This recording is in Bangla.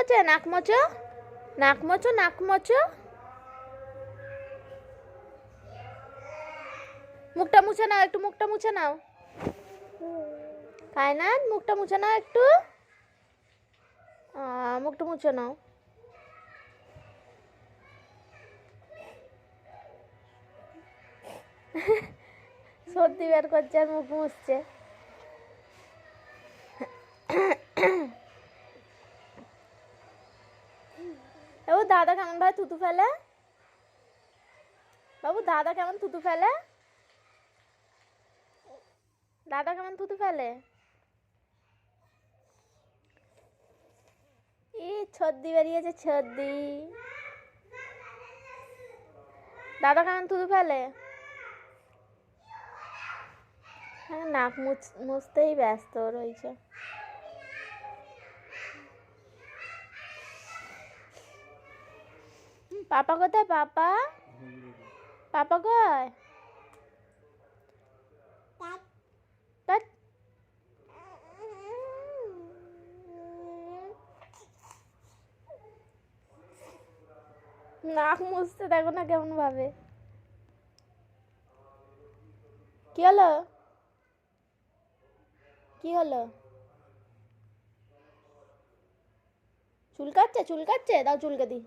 মোচে, নাক মোচো, নাক মোচো, নাক মোচো। মুখটা মুছে নাও একটু, মুখটা মুছে নাও। কায়নাত মুখটা মুছে নাও একটু, মুখটা মুছে নাও। সর্দি বের করছে আর মুখ মুছছে। বাবু দাদা কেমন ভাই থুতু ফেলে? বাবু দাদা কেমন থুতু ফেলে? দাদা কেমন থুতু ফেলে? সর্দি বেরিয়েছে, সর্দি। দাদা কেমন থুতু ফেলে? হ্যাঁ, নাক মুছতেই ব্যস্ত রয়েছে। পাপা কোথায়? পাপা, পাপা কয়? নাক মুছতে দেখো না কেমন ভাবে। কি হলো? কি হলো? চুলকাচ্ছে, চুলকাচ্ছে, দাও চুলকে দি।